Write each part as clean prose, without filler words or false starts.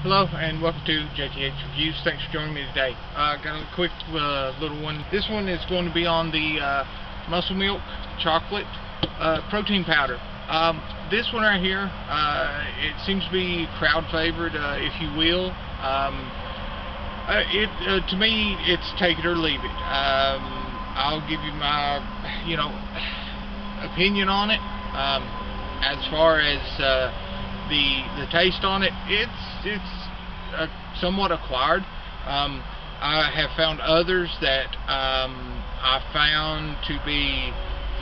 Hello and welcome to JTH Reviews. Thanks for joining me today. Got a quick little one. This one is going to be on the muscle milk chocolate protein powder. This one right here, it seems to be crowd favorite, if you will. To me, it's take it or leave it. I'll give you my, opinion on it. As far as the taste on it, it's somewhat acquired. I have found others that I found to be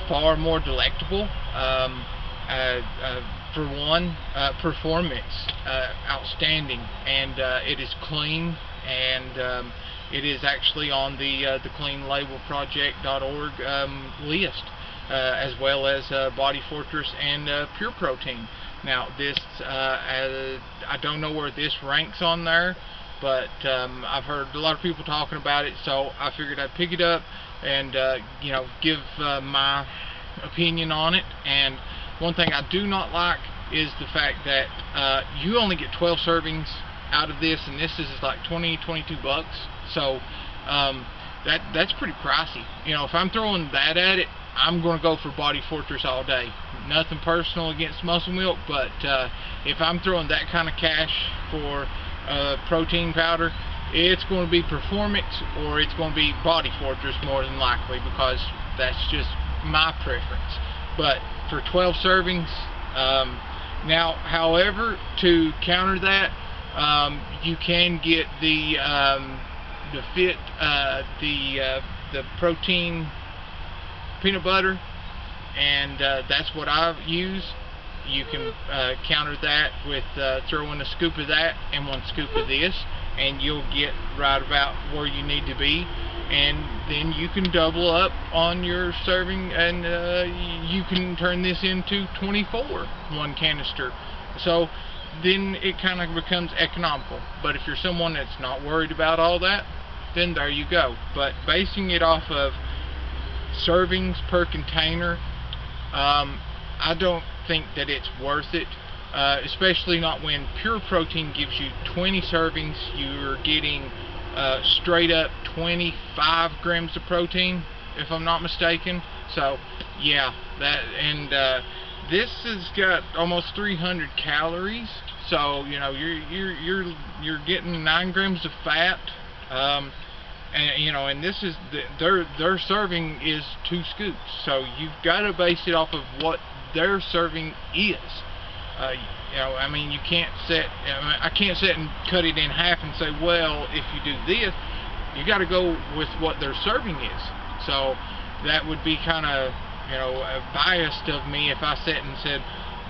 far more delectable. For one, performance outstanding, and it is clean, and it is actually on the cleanlabelproject.org list, as well as Body Fortress and Pure Protein. Now this, I don't know where this ranks on there, but I've heard a lot of people talking about it, so I figured I'd pick it up and give my opinion on it. And one thing I do not like is the fact that you only get 12 servings out of this, and this is like 22 bucks. So that's pretty pricey. If I'm throwing that at it, I'm going to go for Body Fortress all day. Nothing personal against muscle milk, but if I'm throwing that kind of cash for protein powder, it's going to be Performance or it's going to be Body Fortress more than likely, because that's just my preference. But for 12 servings, now, however, to counter that, you can get the protein peanut butter, and that's what I use. You can counter that with throwing a scoop of that and one scoop of this, and you'll get right about where you need to be. And then you can double up on your serving, and you can turn this into 24 one canister. So then it kind of becomes economical. But if you're someone that's not worried about all that, then there you go. But basing it off of servings per container, I don't think that it's worth it, especially not when Pure Protein gives you 20 servings. You're getting straight up 25 grams of protein, if I'm not mistaken. So yeah, this has got almost 300 calories. So you're getting 9 grams of fat. And this is their serving is 2 scoops, so you've got to base it off of what their serving is. I mean, you can't I can't sit and cut it in half and say, well, if you do this, you got to go with what their serving is. So that would be kind of biased of me if I sat and said,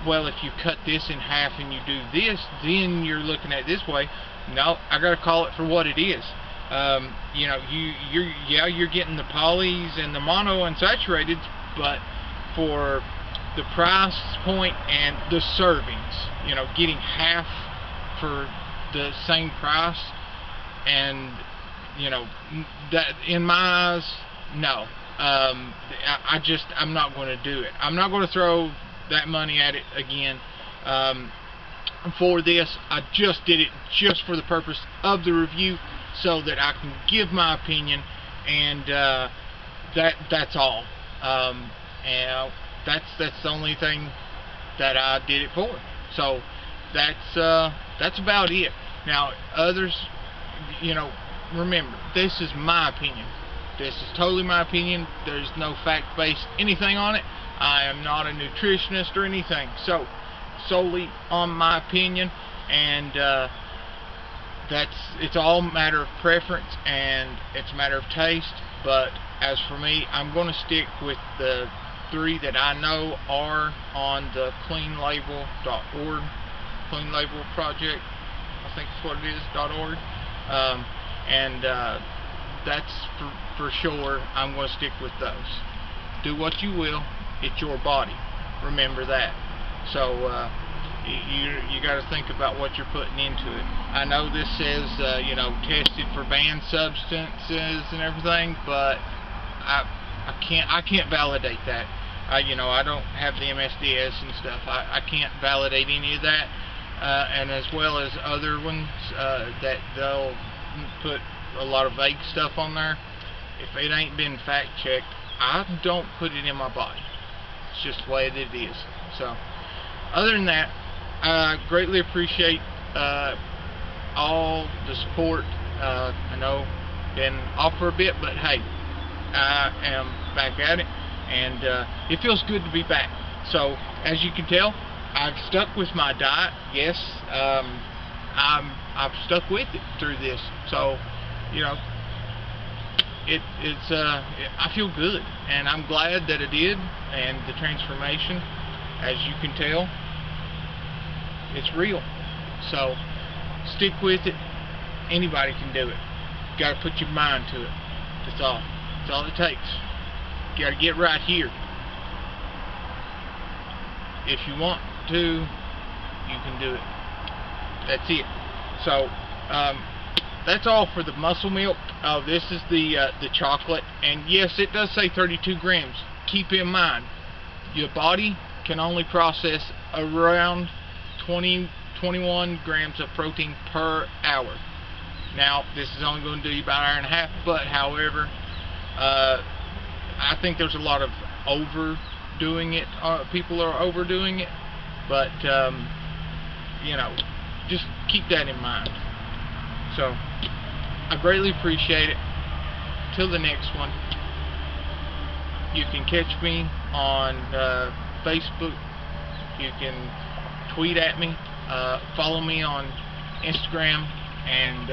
well, if you cut this in half and you do this, then you're looking at it this way. No, I got to call it for what it is. You're getting the polys and the mono unsaturated, but for the price point and the servings, getting half for the same price, and that, in my eyes, no. I'm not going to do it. I'm not going to throw that money at it again. For this, I just did it just for the purpose of the review, so that I can give my opinion, and that's all. And that's the only thing that I did it for. So that's about it. Now, others, remember, this is my opinion. This is totally my opinion. There's no fact-based anything on it. I am not a nutritionist or anything. So solely on my opinion, and it's all a matter of preference, and it's a matter of taste. But as for me, I'm going to stick with the 3 that I know are on the cleanlabel.org, Clean Label Project, I think is what it is, .org, and that's for sure. I'm going to stick with those. Do what you will, it's your body, remember that. So you got to think about what you're putting into it. I know this says tested for banned substances and everything, but I can't validate that. I don't have the MSDS and stuff. I can't validate any of that. and as well as other ones that they'll put a lot of vague stuff on there. If it ain't been fact checked, I don't put it in my body. It's just the way it is. So other than that, I greatly appreciate all the support. I know been off for a bit, but hey, I am back at it, and it feels good to be back. So as you can tell, I've stuck with my diet. Yes, I've stuck with it through this. So you know, I feel good, and I'm glad that I did. And the transformation, as you can tell, it's real. So stick with it. Anybody can do it. You gotta put your mind to it. That's all. That's all it takes. You gotta get right here. If you want to, you can do it. That's it. So that's all for the muscle milk. This is the chocolate, and yes, it does say 32 grams. Keep in mind, your body can only process around 21 grams of protein per hour. Now, this is only going to do you about an hour and a half, but however, I think there's a lot of overdoing it. People are overdoing it, but you know, just keep that in mind. So I greatly appreciate it. Till the next one, you can catch me on Facebook. You can tweet at me, follow me on Instagram, and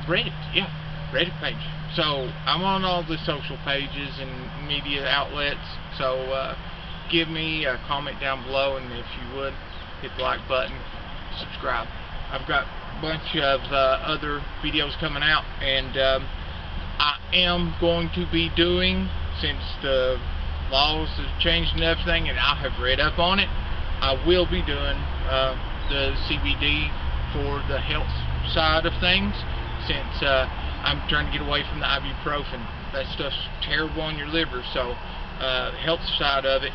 Reddit. Yeah, Reddit page. So I'm on all the social pages and media outlets. So give me a comment down below, and if you would, hit the like button, subscribe. I've got a bunch of other videos coming out, and I am going to be doing, since the laws have changed and everything, and I have read up on it, I will be doing the CBD for the health side of things, since I'm trying to get away from the ibuprofen. That stuff's terrible on your liver. So health side of it,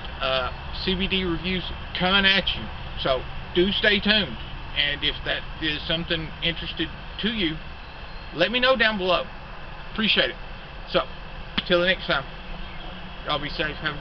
CBD reviews coming at you. So do stay tuned. And if that is something interested to you, let me know down below. Appreciate it. So, till the next time, y'all be safe. Have a